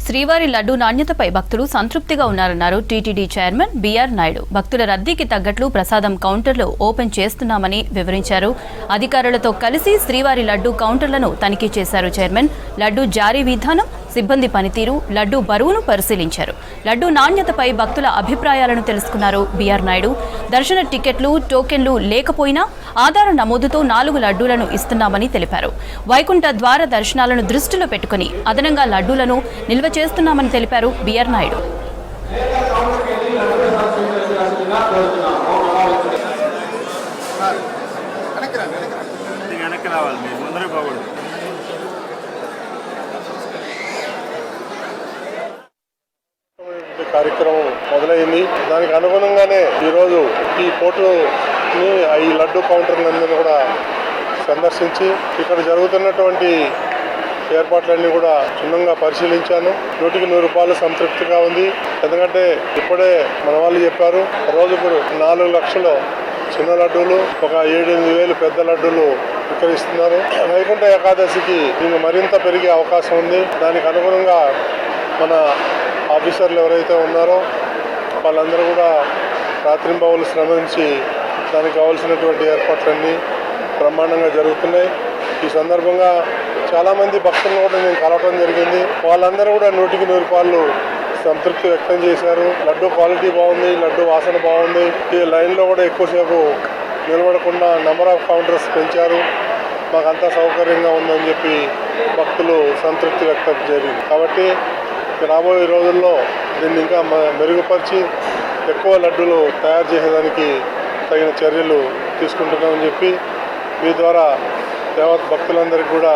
శ్రీవారి లడ్డూ నాణ్యతపై భక్తులు సంతృప్తిగా ఉన్నారన్నారు టీటీడీ చైర్మన్ బీఆర్ నాయుడు. భక్తుల రద్దీకి తగ్గట్లు ప్రసాదం కౌంటర్లు ఓపెన్ చేస్తున్నామని వివరించారు. అధికారులతో కలిసి శ్రీవారి లడ్డూ కౌంటర్లను తనిఖీ చేశారు చైర్మన్. లడ్డూ జారీ విధానం, సిబ్బంది పనితీరు, లడ్డూ బరువును పరిశీలించారు. లడ్డూ నాణ్యతపై భక్తుల అభిప్రాయాలను తెలుసుకున్నారు బీఆర్ నాయుడు. దర్శన టికెట్లు, టోకెన్లు లేకపోయినా ఆధార్ నమోదుతో 4 లడ్డూలను ఇస్తున్నామని తెలిపారు. వైకుంఠ ద్వార దర్శనాలను దృష్టిలో పెట్టుకుని అదనంగా లడ్డూలను నిల్వ చేస్తున్నామని తెలిపారు బీఆర్ నాయుడు. కార్యక్రమం మొదలైంది. దానికి అనుగుణంగానే ఈరోజు ఈ పోర్టుని ఈ లడ్డు కౌంటర్లందరినీ కూడా సందర్శించి ఇక్కడ జరుగుతున్నటువంటి ఏర్పాట్లన్నీ కూడా క్షుణ్ణంగా పరిశీలించాను. 100% సంతృప్తిగా ఉంది. ఎందుకంటే ఇప్పుడే మన వాళ్ళు చెప్పారు, రోజుకు 4 లక్షలు చిన్న లడ్డూలు, ఒక 7-8 వేలు పెద్ద లడ్డూలు విక్రయిస్తున్నారు. వైకుంఠ ఏకాదశికి దీన్ని మరింత పెరిగే అవకాశం ఉంది. దానికి అనుగుణంగా మన ఆఫీసర్లు ఎవరైతే ఉన్నారో వాళ్ళందరూ కూడా రాత్రింబవళ్ళు శ్రమించి దానికి కావాల్సినటువంటి ఏర్పాట్లన్నీ బ్రహ్మాండంగా జరుగుతున్నాయి. ఈ సందర్భంగా చాలామంది భక్తులను కూడా నేను కలవడం జరిగింది. వాళ్ళందరూ కూడా 100% సంతృప్తి వ్యక్తం చేశారు. లడ్డు క్వాలిటీ బాగుంది, లడ్డు వాసన బాగుంది. ఈ లైన్లో కూడా ఎక్కువసేపు నిలబడకుండా నెంబర్ ఆఫ్ కౌంటర్స్ పెంచారు. మాకంతా సౌకర్యంగా ఉందని చెప్పి భక్తులు సంతృప్తి వ్యక్తం జరిగింది. కాబట్టి రాబోయే రోజుల్లో దీన్ని ఇంకా మెరుగుపరిచి ఎక్కువ లడ్డూలు తయారు చేసేదానికి తగిన చర్యలు తీసుకుంటున్నామని చెప్పి మీ ద్వారా యావత్ భక్తులందరికీ కూడా